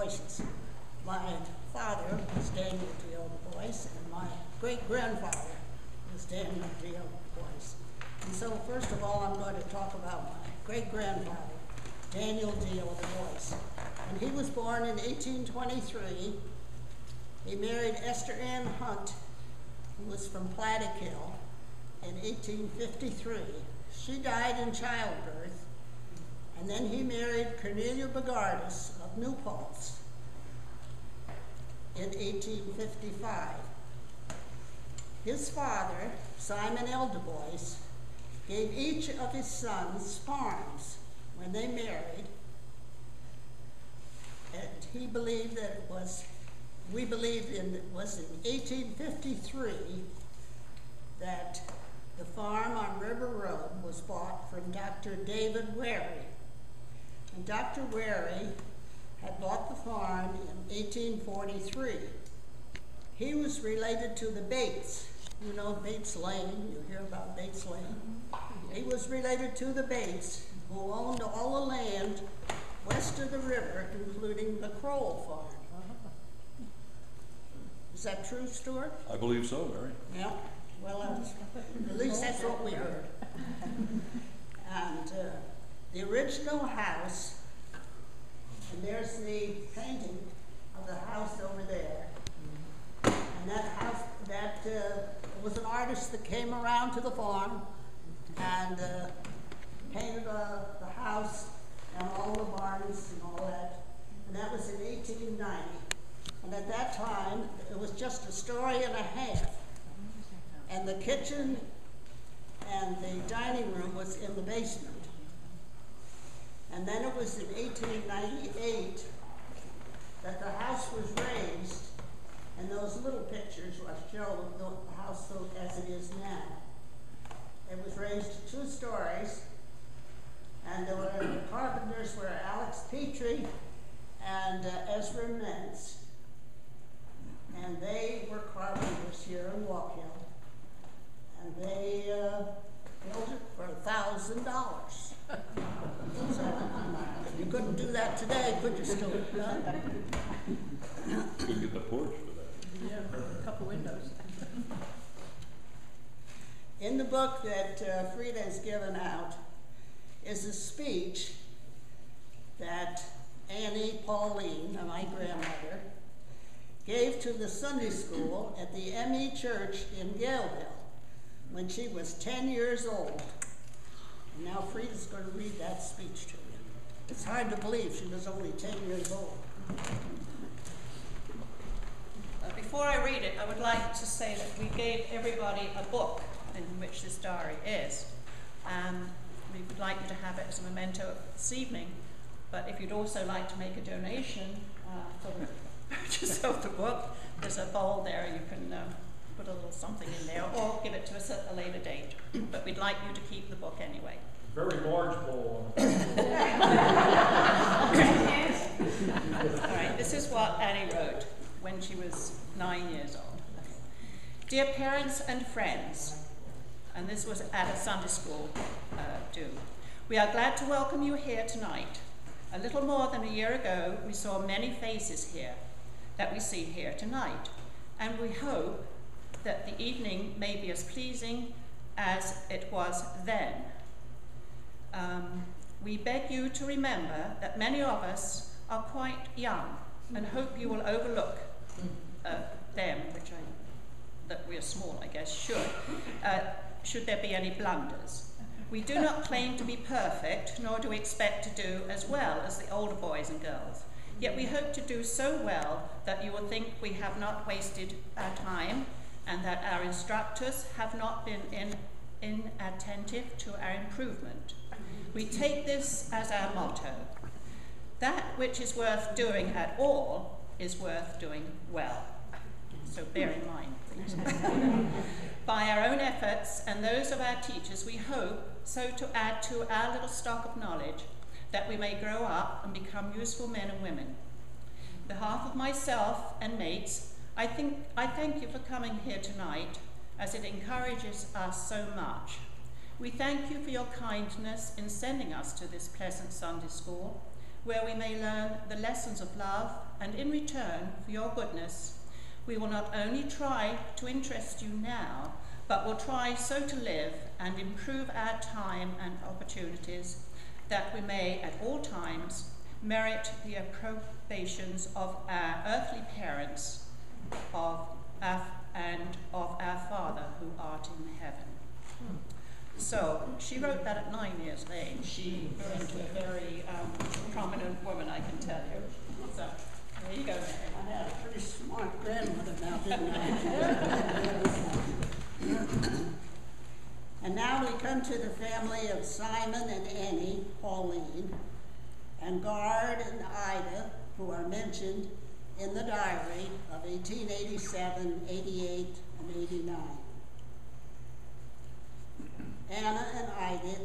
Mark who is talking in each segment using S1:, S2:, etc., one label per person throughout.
S1: Du-Bois'. My father was Daniel Du-Bois, and my great-grandfather was Daniel Du-Bois. And so first of all, I'm going to talk about my great-grandfather, Daniel Du-Bois. And he was born in 1823. He married Esther Ann Hunt, who was from Plattekill, in 1853. She died in childbirth, and then he married Cornelia Bogardus of New Paltz in 1855. His father, Simon L. Du Bois, gave each of his sons farms when they married, and he believed that we believed it was in 1853 that the farm on River Road was bought from Dr. David Wary. And Dr. Wary had bought the farm in 1843. He was related to the Bates. You know Bates Lane, you hear about Bates Lane. He was related to the Bates, who owned all the land west of the river, including the Crowell farm. Is that true, Stuart?
S2: I believe so, Mary.
S1: Yeah, well, at least that's what we heard. And the original house, and there's the painting of the house over there. And that house, was an artist that came around to the farm and painted the house and all the barns and all that. And that was in 1890. And at that time, it was just a story and a half. And the kitchen and the dining room was in the basement. And then it was in 1898 that the house was raised, and those little pictures show the house as it is now. It was raised to 2 stories, and the carpenters were Alex Petrie and Ezra Mentz. And they were carpenters here in Walk Hill. And they built it for $1,000. So you couldn't do that today, could you, Stuart?
S2: You could get the porch for that.
S3: Yeah, a couple windows.
S1: In the book that Frida has given out is a speech that Annie Pauline, my grandmother, gave to the Sunday school at the M.E. Church in Galeville when she was 10 years old. And now Frida's going to read that speech to you. It's hard to believe she was only 10 years old.
S3: Before I read it, I would like to say that we gave everybody a book in which this diary is. We would like you to have it as a memento this evening, but if you'd also like to make a donation for the purchase of the book, there's a bowl there, you can put a little something in there, or give it to us at a later date. But we'd like you to keep the book anyway.
S4: Very large bowl.
S3: All right, this is what Annie wrote when she was 9 years old. Dear parents and friends, and this was at a Sunday school do. We are glad to welcome you here tonight. A little more than a year ago, we saw many faces here that we see here tonight, and we hope that the evening may be as pleasing as it was then. We beg you to remember that many of us are quite young, and hope you will overlook them, that we are small, I guess, should there be any blunders. We do not claim to be perfect, nor do we expect to do as well as the older boys and girls. Yet we hope to do so well that you will think we have not wasted our time, and that our instructors have not been inattentive to our improvement. We take this as our motto. That which is worth doing at all is worth doing well. So bear in mind, please. By our own efforts and those of our teachers, we hope so to add to our little stock of knowledge that we may grow up and become useful men and women. On behalf of myself and mates, I thank you for coming here tonight, as it encourages us so much. We thank you for your kindness in sending us to this pleasant Sunday school. where we may learn the lessons of love, and in return for your goodness, we will not only try to interest you now, but will try so to live and improve our time and opportunities that we may at all times merit the approbations of our earthly parents and of our Father who art in heaven. So she wrote that at 9 years of age. She grew into a very prominent woman, I can tell you. So there you go, Mary.
S1: I had a pretty smart grandmother now, didn't I? And now we come to the family of Simon and Annie, Pauline, and Gard and Ida, who are mentioned in the diary of 1887, 88, and 89. Anna and Ida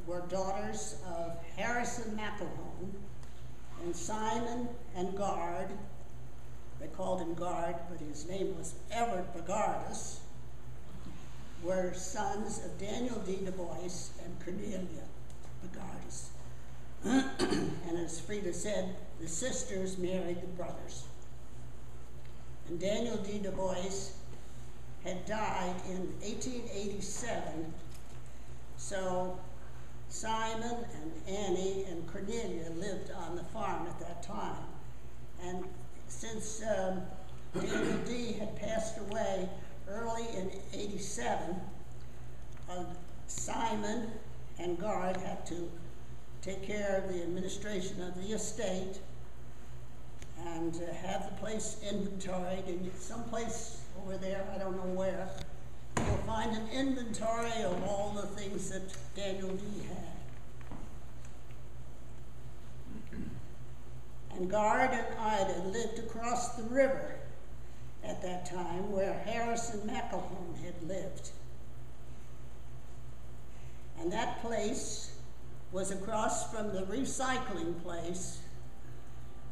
S1: were daughters of Harrison McElhone, and Simon and Gard, they called him Gard, but his name was Everett Bogardus, were sons of Daniel D. Du Bois and Cornelia Bogardus. And as Frida said, the sisters married the brothers. And Daniel D. Du Bois had died in 1887, so Simon and Annie and Cornelia lived on the farm at that time. And since Daniel D. had passed away early in 87, Simon and Gard had to take care of the administration of the estate and have the place inventoried. And someplace over there, I don't know where, you'll find an inventory of all the things that Daniel D. had. And Gard and Ida lived across the river at that time where Harrison McElhone had lived. And that place was across from the recycling place,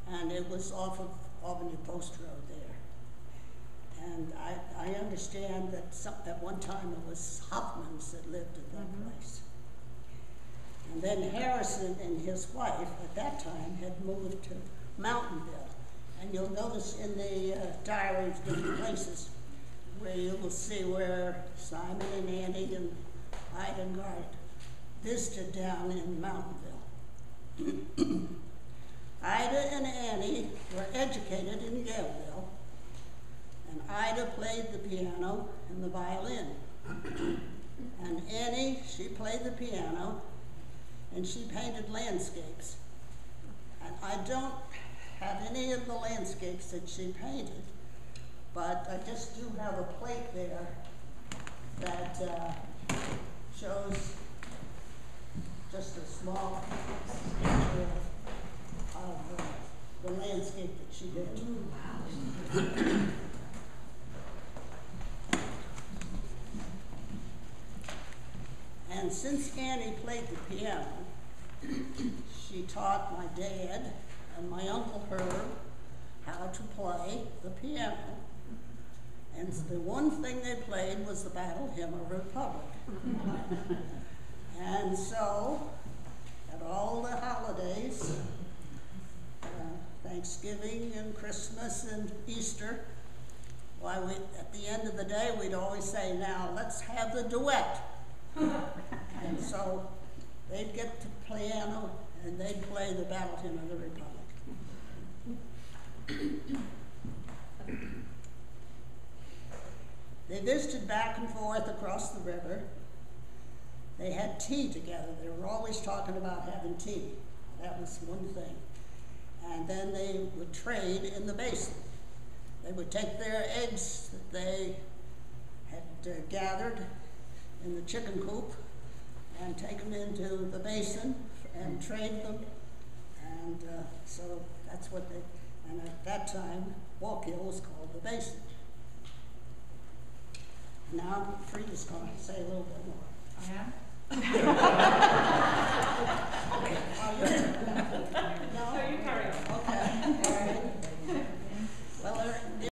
S1: and it was off of Albany Post Road there. And I understand that at one time it was Hoffmans that lived at that place. And then Harrison and his wife at that time had moved to Mountainville. And you'll notice in the diaries different places where you will see where Simon and Annie and Ida and Gard visited down in Mountainville. Ida and Annie were educated in Yaleville, and Ida played the piano and the violin. And Annie, she played the piano, and she painted landscapes. And I don't have any of the landscapes that she painted, but I just do have a plate there that shows just a small picture of the landscape that she did. And since Annie played the piano, she taught my dad and my Uncle Herb how to play the piano. And the one thing they played was the Battle Hymn of Republic. And so, at all the holidays, Thanksgiving and Christmas and Easter, why, at the end of the day, we'd always say, now, let's have the duet. And so, they'd get to piano, and they'd play the Battle Hymn of the Republic. They visited back and forth across the river. They had tea together. They were always talking about having tea. That was one thing. And then they would trade in the basin. They would take their eggs that they had gathered in the chicken coop and take them into the basin and trade them. And so that's what they, and at that time, Wallkill was called the basin. Now, Frida's going to say a little bit more.
S3: I am?